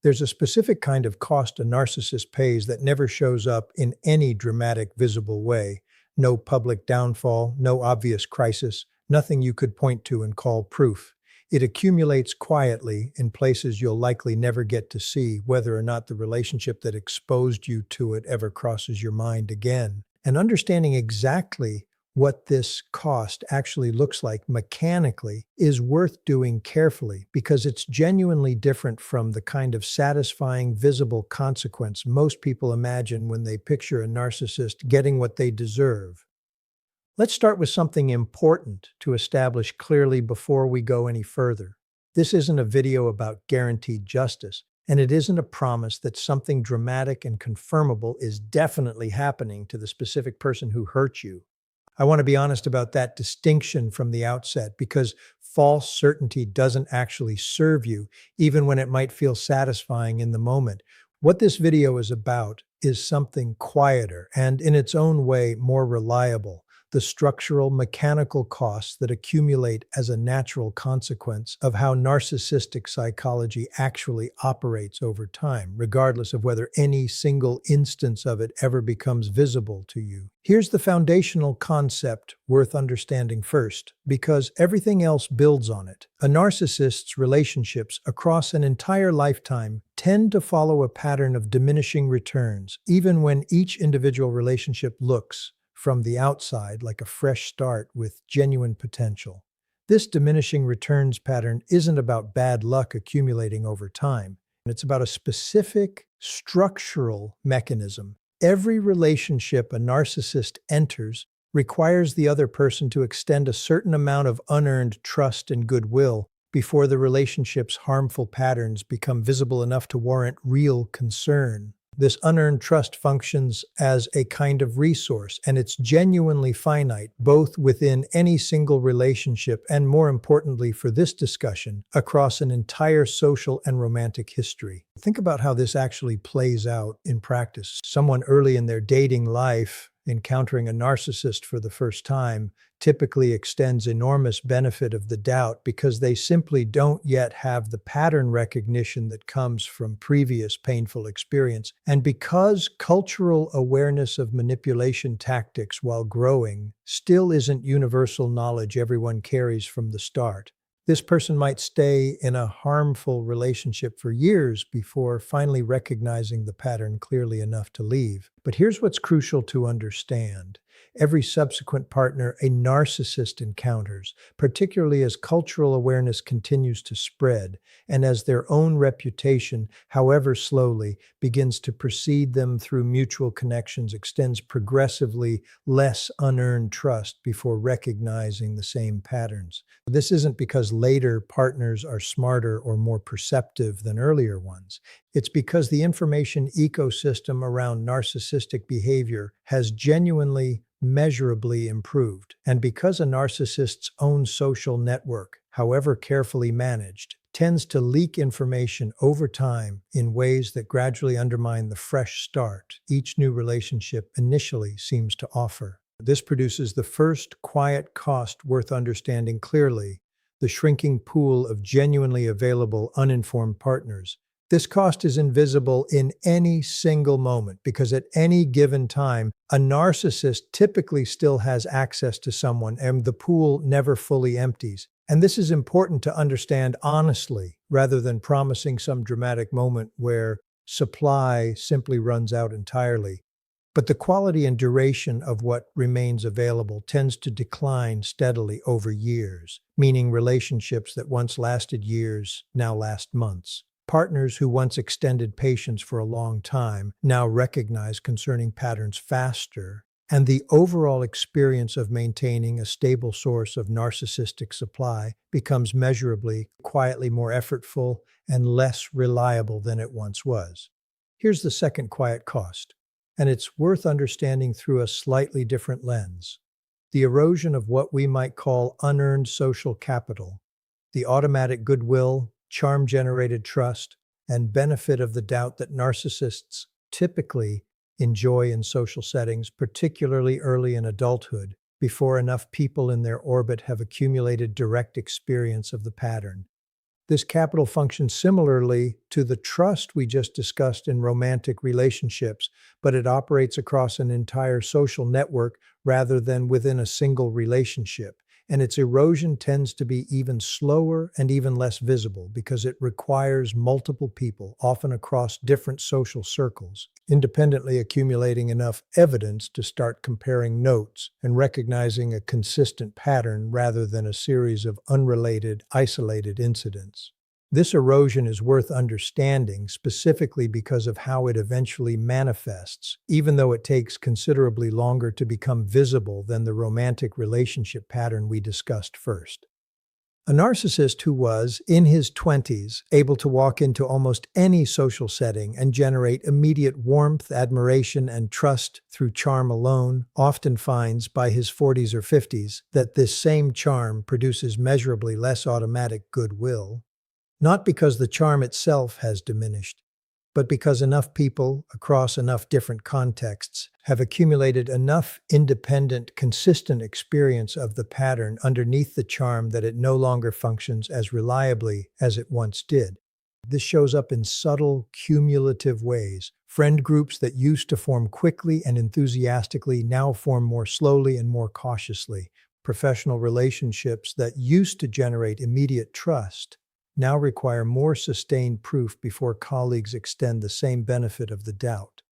There's a specific kind of cost a narcissist pays that never shows up in any dramatic, visible way. No public downfall, no obvious crisis, nothing you could point to and call proof. It accumulates quietly in places you'll likely never get to see, whether or not the relationship that exposed you to it ever crosses your mind again. And understanding exactly what this cost actually looks like mechanically is worth doing carefully because it's genuinely different from the kind of satisfying, visible consequence most people imagine when they picture a narcissist getting what they deserve. Let's start with something important to establish clearly before we go any further. This isn't a video about guaranteed justice, and it isn't a promise that something dramatic and confirmable is definitely happening to the specific person who hurt you. I want to be honest about that distinction from the outset because false certainty doesn't actually serve you, even when it might feel satisfying in the moment. What this video is about is something quieter and, in its own way, more reliable. The structural, mechanical costs that accumulate as a natural consequence of how narcissistic psychology actually operates over time, regardless of whether any single instance of it ever becomes visible to you. Here's the foundational concept worth understanding first, because everything else builds on it. A narcissist's relationships across an entire lifetime tend to follow a pattern of diminishing returns, even when each individual relationship looks, from the outside, like a fresh start with genuine potential. This diminishing returns pattern isn't about bad luck accumulating over time. It's about a specific structural mechanism. Every relationship a narcissist enters requires the other person to extend a certain amount of unearned trust and goodwill before the relationship's harmful patterns become visible enough to warrant real concern. This unearned trust functions as a kind of resource, and it's genuinely finite, both within any single relationship and, more importantly for this discussion, across an entire social and romantic history. Think about how this actually plays out in practice. Someone early in their dating life encountering a narcissist for the first time typically extends enormous benefit of the doubt because they simply don't yet have the pattern recognition that comes from previous painful experience. And because cultural awareness of manipulation tactics while growing still isn't universal knowledge everyone carries from the start, this person might stay in a harmful relationship for years before finally recognizing the pattern clearly enough to leave. But here's what's crucial to understand. Every subsequent partner a narcissist encounters, particularly as cultural awareness continues to spread and as their own reputation, however slowly, begins to precede them through mutual connections, extends progressively less unearned trust before recognizing the same patterns. This isn't because later partners are smarter or more perceptive than earlier ones. It's because the information ecosystem around narcissistic behavior has genuinely, measurably improved. And because a narcissist's own social network, however carefully managed, tends to leak information over time in ways that gradually undermine the fresh start each new relationship initially seems to offer. This produces the first quiet cost worth understanding clearly: the shrinking pool of genuinely available, uninformed partners. This cost is invisible in any single moment because at any given time, a narcissist typically still has access to someone and the pool never fully empties. And this is important to understand honestly, rather than promising some dramatic moment where supply simply runs out entirely. But the quality and duration of what remains available tends to decline steadily over years, meaning relationships that once lasted years now last months. Partners who once extended patience for a long time now recognize concerning patterns faster, and the overall experience of maintaining a stable source of narcissistic supply becomes measurably, quietly more effortful and less reliable than it once was. Here's the second quiet cost, and it's worth understanding through a slightly different lens: the erosion of what we might call unearned social capital, the automatic goodwill, charm-generated trust, and benefit of the doubt that narcissists typically enjoy in social settings, particularly early in adulthood, before enough people in their orbit have accumulated direct experience of the pattern. This capital functions similarly to the trust we just discussed in romantic relationships, but it operates across an entire social network rather than within a single relationship. And its erosion tends to be even slower and even less visible because it requires multiple people, often across different social circles, independently accumulating enough evidence to start comparing notes and recognizing a consistent pattern rather than a series of unrelated, isolated incidents. This erosion is worth understanding specifically because of how it eventually manifests, even though it takes considerably longer to become visible than the romantic relationship pattern we discussed first. A narcissist who was, in his 20s, able to walk into almost any social setting and generate immediate warmth, admiration, and trust through charm alone, often finds by his 40s or 50s that this same charm produces measurably less automatic goodwill. Not because the charm itself has diminished, but because enough people across enough different contexts have accumulated enough independent, consistent experience of the pattern underneath the charm that it no longer functions as reliably as it once did. This shows up in subtle, cumulative ways. Friend groups that used to form quickly and enthusiastically now form more slowly and more cautiously. Professional relationships that used to generate immediate trust now require more sustained proof before colleagues extend the same benefit of the doubt.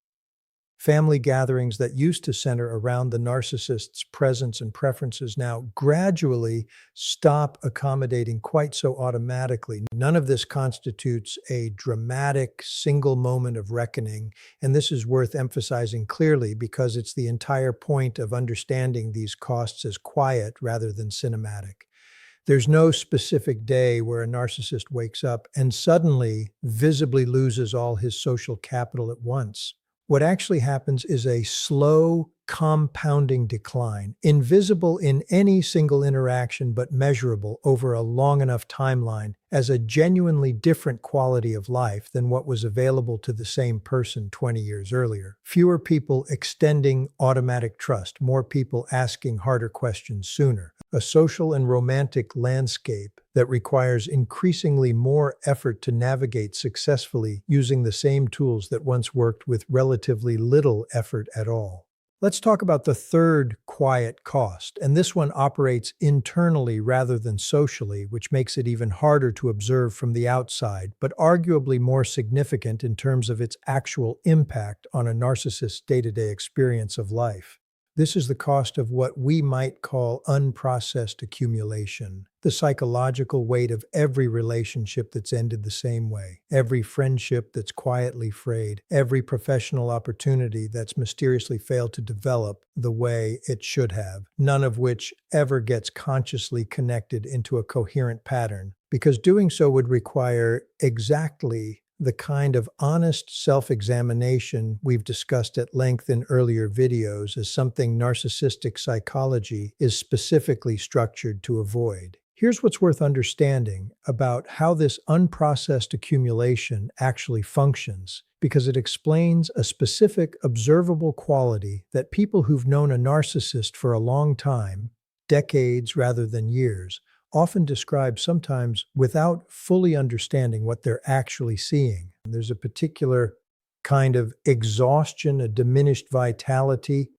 Family gatherings that used to center around the narcissist's presence and preferences now gradually stop accommodating quite so automatically. None of this constitutes a dramatic single moment of reckoning, and this is worth emphasizing clearly because it's the entire point of understanding these costs as quiet rather than cinematic. There's no specific day where a narcissist wakes up and suddenly visibly loses all his social capital at once. What actually happens is a slow, compounding decline, invisible in any single interaction but measurable over a long enough timeline as a genuinely different quality of life than what was available to the same person 20 years earlier. Fewer people extending automatic trust, more people asking harder questions sooner. A social and romantic landscape that requires increasingly more effort to navigate successfully using the same tools that once worked with relatively little effort at all. Let's talk about the third quiet cost, and this one operates internally rather than socially, which makes it even harder to observe from the outside, but arguably more significant in terms of its actual impact on a narcissist's day-to-day experience of life. This is the cost of what we might call unprocessed accumulation, the psychological weight of every relationship that's ended the same way, every friendship that's quietly frayed, every professional opportunity that's mysteriously failed to develop the way it should have, none of which ever gets consciously connected into a coherent pattern, because doing so would require exactly the kind of honest self-examination we've discussed at length in earlier videos as something narcissistic psychology is specifically structured to avoid. Here's what's worth understanding about how this unprocessed accumulation actually functions, because it explains a specific observable quality that people who've known a narcissist for a long time, decades rather than years, often describe sometimes without fully understanding what they're actually seeing. There's a particular kind of exhaustion, a diminished vitality,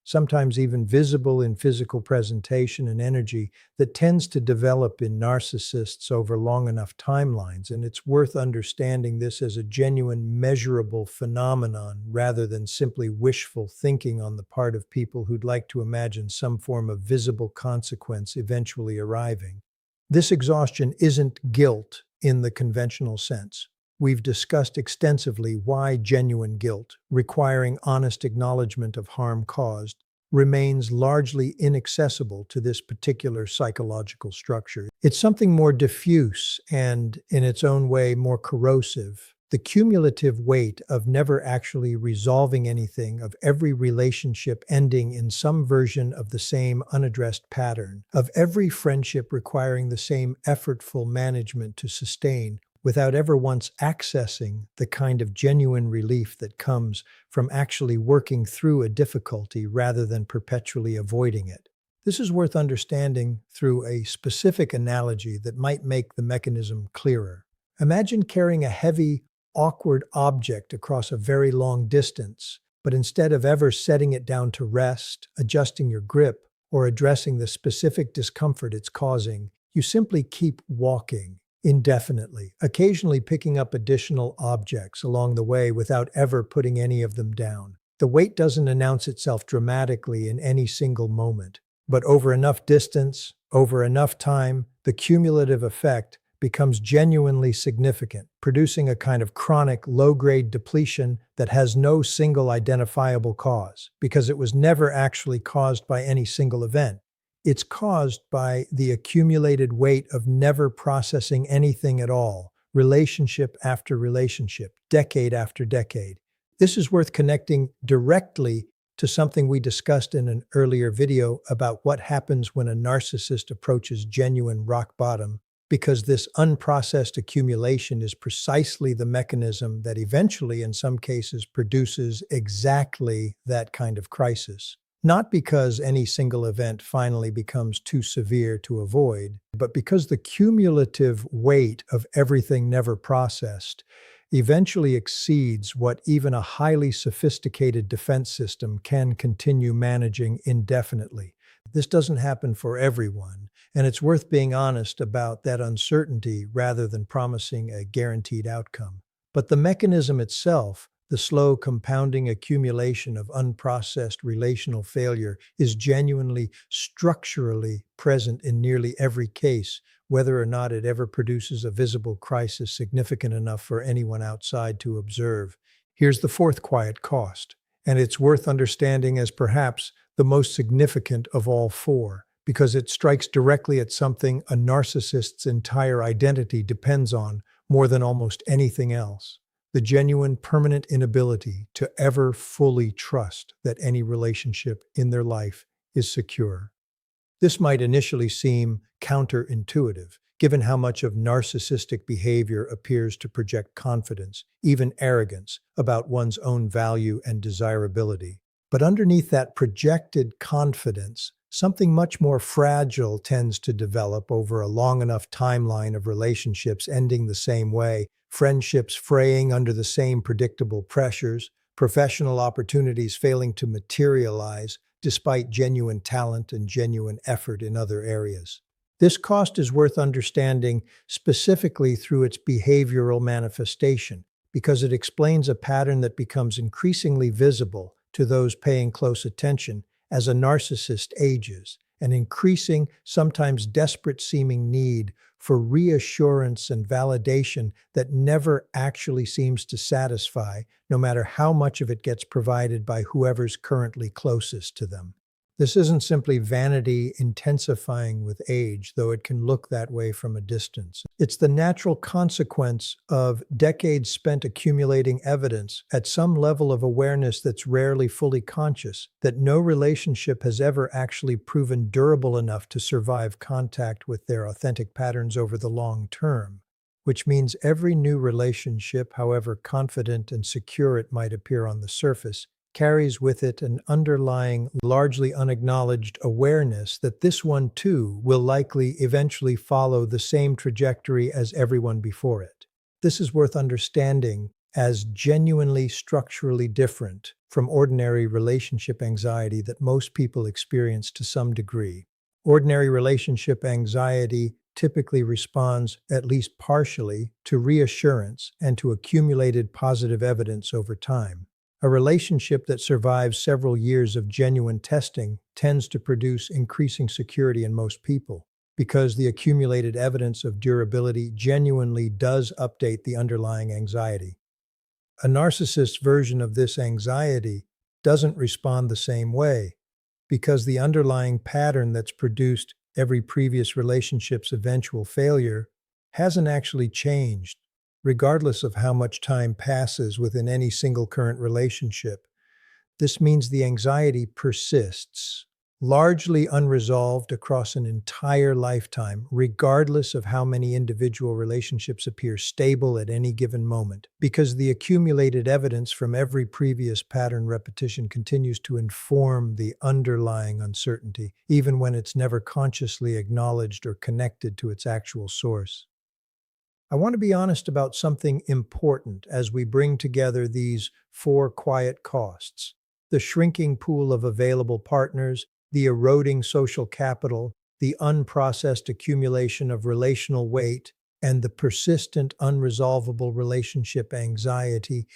sometimes even visible in physical presentation and energy, that tends to develop in narcissists over long enough timelines. And it's worth understanding this as a genuine, measurable phenomenon rather than simply wishful thinking on the part of people who'd like to imagine some form of visible consequence eventually arriving. This exhaustion isn't guilt in the conventional sense. We've discussed extensively why genuine guilt, requiring honest acknowledgement of harm caused, remains largely inaccessible to this particular psychological structure. It's something more diffuse and, in its own way, more corrosive. The cumulative weight of never actually resolving anything, of every relationship ending in some version of the same unaddressed pattern, of every friendship requiring the same effortful management to sustain, without ever once accessing the kind of genuine relief that comes from actually working through a difficulty rather than perpetually avoiding it. This is worth understanding through a specific analogy that might make the mechanism clearer. Imagine carrying a heavy, awkward object across a very long distance, but instead of ever setting it down to rest, adjusting your grip, or addressing the specific discomfort it's causing, you simply keep walking indefinitely, occasionally picking up additional objects along the way without ever putting any of them down. The weight doesn't announce itself dramatically in any single moment, but over enough distance, over enough time, the cumulative effect becomes genuinely significant, producing a kind of chronic, low-grade depletion that has no single identifiable cause, because it was never actually caused by any single event. It's caused by the accumulated weight of never processing anything at all, relationship after relationship, decade after decade. This is worth connecting directly to something we discussed in an earlier video about what happens when a narcissist approaches genuine rock bottom, because this unprocessed accumulation is precisely the mechanism that eventually, in some cases, produces exactly that kind of crisis. Not because any single event finally becomes too severe to avoid, but because the cumulative weight of everything never processed eventually exceeds what even a highly sophisticated defense system can continue managing indefinitely. This doesn't happen for everyone, and it's worth being honest about that uncertainty rather than promising a guaranteed outcome. But the mechanism itself, the slow compounding accumulation of unprocessed relational failure, is genuinely structurally present in nearly every case, whether or not it ever produces a visible crisis significant enough for anyone outside to observe. Here's the fourth quiet cost, and it's worth understanding as perhaps the most significant of all four, because it strikes directly at something a narcissist's entire identity depends on more than almost anything else: the genuine, permanent inability to ever fully trust that any relationship in their life is secure. This might initially seem counterintuitive, given how much of narcissistic behavior appears to project confidence, even arrogance, about one's own value and desirability. But underneath that projected confidence, something much more fragile tends to develop over a long enough timeline of relationships ending the same way, friendships fraying under the same predictable pressures, professional opportunities failing to materialize despite genuine talent and genuine effort in other areas. This cost is worth understanding specifically through its behavioral manifestation, because it explains a pattern that becomes increasingly visible to those paying close attention as a narcissist ages: an increasing, sometimes desperate-seeming need for reassurance and validation that never actually seems to satisfy, no matter how much of it gets provided by whoever's currently closest to them. This isn't simply vanity intensifying with age, though it can look that way from a distance. It's the natural consequence of decades spent accumulating evidence at some level of awareness that's rarely fully conscious, that no relationship has ever actually proven durable enough to survive contact with their authentic patterns over the long term. Which means every new relationship, however confident and secure it might appear on the surface, carries with it an underlying, largely unacknowledged awareness that this one too will likely eventually follow the same trajectory as everyone before it. This is worth understanding as genuinely structurally different from ordinary relationship anxiety that most people experience to some degree. Ordinary relationship anxiety typically responds, at least partially, to reassurance and to accumulated positive evidence over time. A relationship that survives several years of genuine testing tends to produce increasing security in most people, because the accumulated evidence of durability genuinely does update the underlying anxiety. A narcissist's version of this anxiety doesn't respond the same way, because the underlying pattern that's produced every previous relationship's eventual failure hasn't actually changed, regardless of how much time passes within any single current relationship. This means the anxiety persists, largely unresolved across an entire lifetime, regardless of how many individual relationships appear stable at any given moment, because the accumulated evidence from every previous pattern repetition continues to inform the underlying uncertainty, even when it's never consciously acknowledged or connected to its actual source. I want to be honest about something important as we bring together these four quiet costs: the shrinking pool of available partners, the eroding social capital, the unprocessed accumulation of relational weight, and the persistent unresolvable relationship anxiety,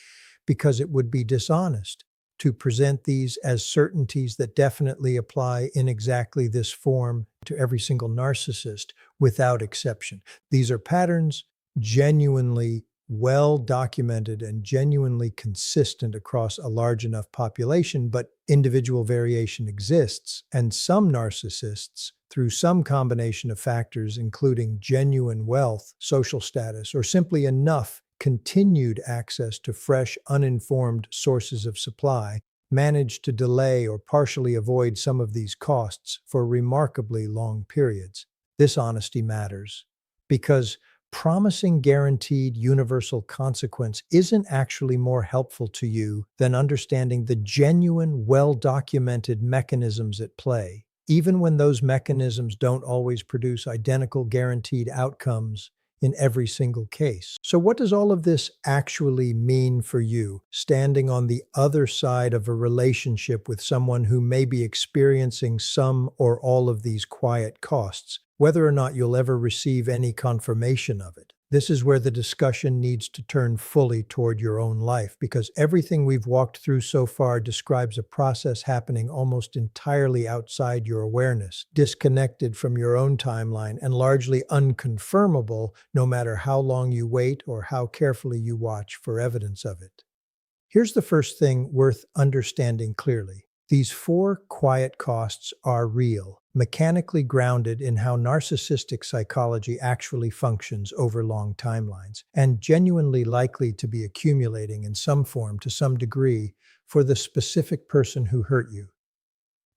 because it would be dishonest to present these as certainties that definitely apply in exactly this form to every single narcissist without exception. These are patterns genuinely well documented and genuinely consistent across a large enough population, but individual variation exists, and some narcissists, through some combination of factors, including genuine wealth, social status, or simply enough continued access to fresh, uninformed sources of supply, manage to delay or partially avoid some of these costs for remarkably long periods. This honesty matters because promising guaranteed universal consequence isn't actually more helpful to you than understanding the genuine, well-documented mechanisms at play, even when those mechanisms don't always produce identical guaranteed outcomes in every single case. So what does all of this actually mean for you, standing on the other side of a relationship with someone who may be experiencing some or all of these quiet costs, whether or not you'll ever receive any confirmation of it? This is where the discussion needs to turn fully toward your own life, because everything we've walked through so far describes a process happening almost entirely outside your awareness, disconnected from your own timeline, and largely unconfirmable no matter how long you wait or how carefully you watch for evidence of it. Here's the first thing worth understanding clearly. These four quiet costs are real, mechanically grounded in how narcissistic psychology actually functions over long timelines, and genuinely likely to be accumulating in some form to some degree for the specific person who hurt you.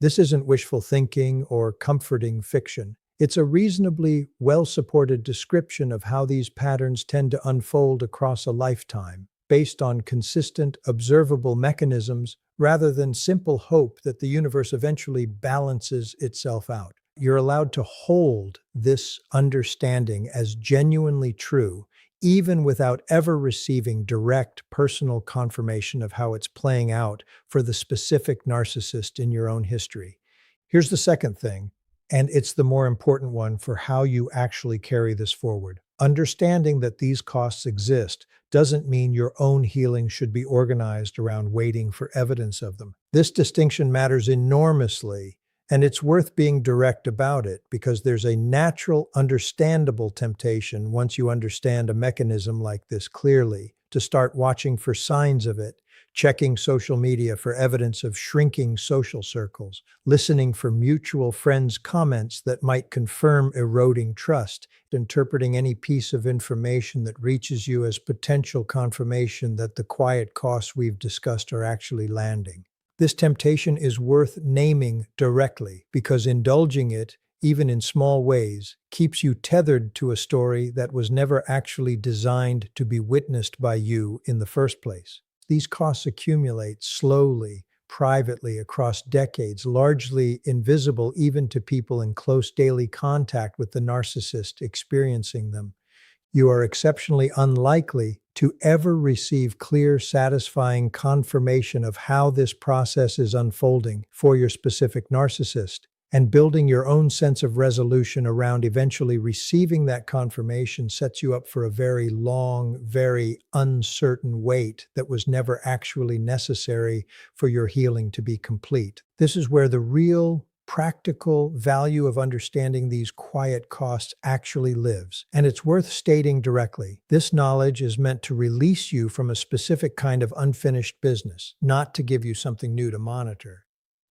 This isn't wishful thinking or comforting fiction. It's a reasonably well-supported description of how these patterns tend to unfold across a lifetime, based on consistent, observable mechanisms rather than simple hope that the universe eventually balances itself out. You're allowed to hold this understanding as genuinely true, even without ever receiving direct personal confirmation of how it's playing out for the specific narcissist in your own history. Here's the second thing, and it's the more important one for how you actually carry this forward. Understanding that these costs exist doesn't mean your own healing should be organized around waiting for evidence of them. This distinction matters enormously, and it's worth being direct about it because there's a natural, understandable temptation, once you understand a mechanism like this clearly, to start watching for signs of it, checking social media for evidence of shrinking social circles, listening for mutual friends' comments that might confirm eroding trust, interpreting any piece of information that reaches you as potential confirmation that the quiet costs we've discussed are actually landing. This temptation is worth naming directly because indulging it, even in small ways, keeps you tethered to a story that was never actually designed to be witnessed by you in the first place. These costs accumulate slowly, privately across decades, largely invisible even to people in close daily contact with the narcissist experiencing them. You are exceptionally unlikely to ever receive clear, satisfying confirmation of how this process is unfolding for your specific narcissist. And building your own sense of resolution around eventually receiving that confirmation sets you up for a very long, very uncertain wait that was never actually necessary for your healing to be complete. This is where the real, practical value of understanding these quiet costs actually lives. And it's worth stating directly, this knowledge is meant to release you from a specific kind of unfinished business, not to give you something new to monitor.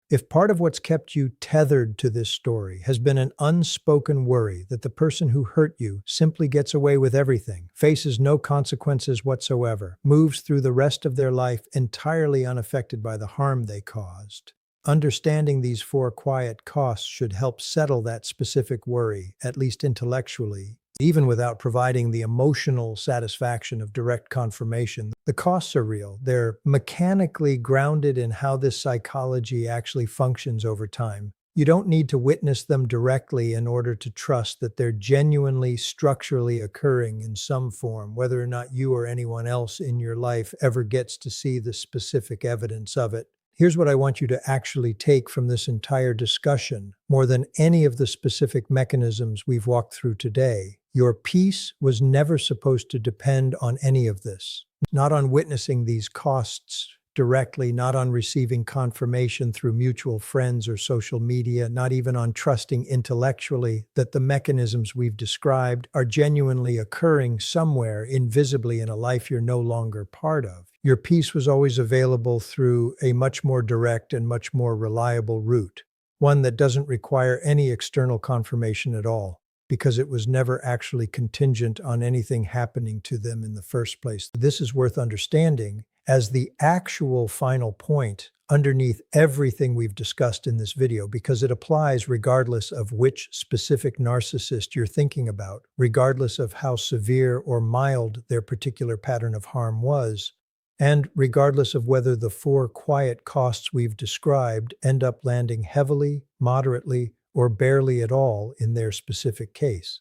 If part of what's kept you tethered to this story has been an unspoken worry that the person who hurt you simply gets away with everything, faces no consequences whatsoever, moves through the rest of their life entirely unaffected by the harm they caused, Understanding these four quiet costs should help settle that specific worry, at least intellectually, even without providing the emotional satisfaction of direct confirmation. The costs are real. They're mechanically grounded in how this psychology actually functions over time. You don't need to witness them directly in order to trust that they're genuinely structurally occurring in some form, whether or not you or anyone else in your life ever gets to see the specific evidence of it. Here's what I want you to actually take from this entire discussion, more than any of the specific mechanisms we've walked through today. Your peace was never supposed to depend on any of this, not on witnessing these costs directly, not on receiving confirmation through mutual friends or social media, not even on trusting intellectually that the mechanisms we've described are genuinely occurring somewhere invisibly in a life you're no longer part of. Your peace was always available through a much more direct and much more reliable route, one that doesn't require any external confirmation at all, because it was never actually contingent on anything happening to them in the first place. This is worth understanding as the actual final point underneath everything we've discussed in this video, because it applies regardless of which specific narcissist you're thinking about, regardless of how severe or mild their particular pattern of harm was, and regardless of whether the four quiet costs we've described end up landing heavily, moderately, or barely at all in their specific case.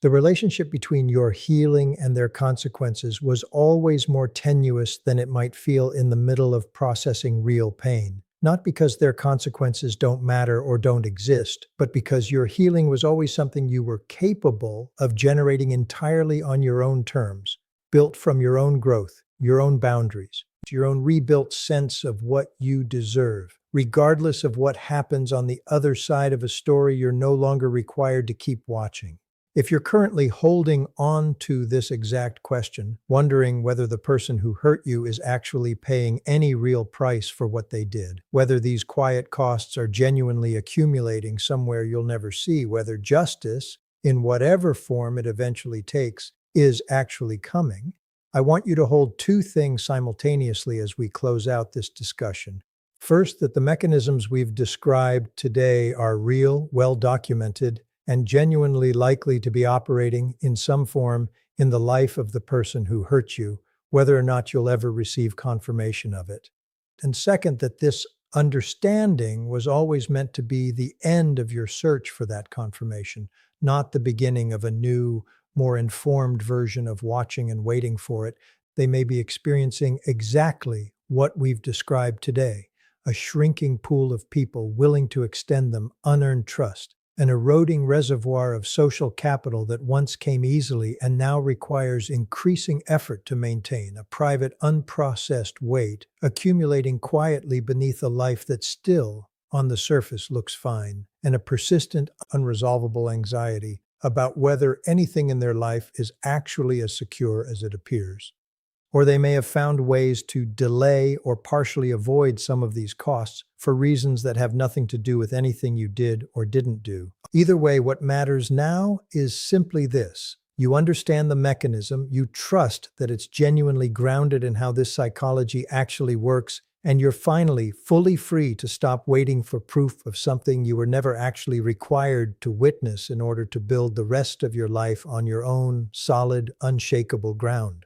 The relationship between your healing and their consequences was always more tenuous than it might feel in the middle of processing real pain. Not because their consequences don't matter or don't exist, but because your healing was always something you were capable of generating entirely on your own terms, built from your own growth, your own boundaries, your own rebuilt sense of what you deserve. Regardless of what happens on the other side of a story you're no longer required to keep watching. If you're currently holding on to this exact question, wondering whether the person who hurt you is actually paying any real price for what they did, whether these quiet costs are genuinely accumulating somewhere you'll never see, whether justice, in whatever form it eventually takes, is actually coming, I want you to hold two things simultaneously as we close out this discussion. First, that the mechanisms we've described today are real, well-documented, and genuinely likely to be operating in some form in the life of the person who hurt you, whether or not you'll ever receive confirmation of it. And second, that this understanding was always meant to be the end of your search for that confirmation, not the beginning of a new, more informed version of watching and waiting for it. They may be experiencing exactly what we've described today, a shrinking pool of people willing to extend them unearned trust, an eroding reservoir of social capital that once came easily and now requires increasing effort to maintain, a private, unprocessed weight accumulating quietly beneath a life that still, on the surface, looks fine, and a persistent, unresolvable anxiety about whether anything in their life is actually as secure as it appears. Or they may have found ways to delay or partially avoid some of these costs for reasons that have nothing to do with anything you did or didn't do. Either way, what matters now is simply this. You understand the mechanism, you trust that it's genuinely grounded in how this psychology actually works, and you're finally fully free to stop waiting for proof of something you were never actually required to witness in order to build the rest of your life on your own solid, unshakable ground.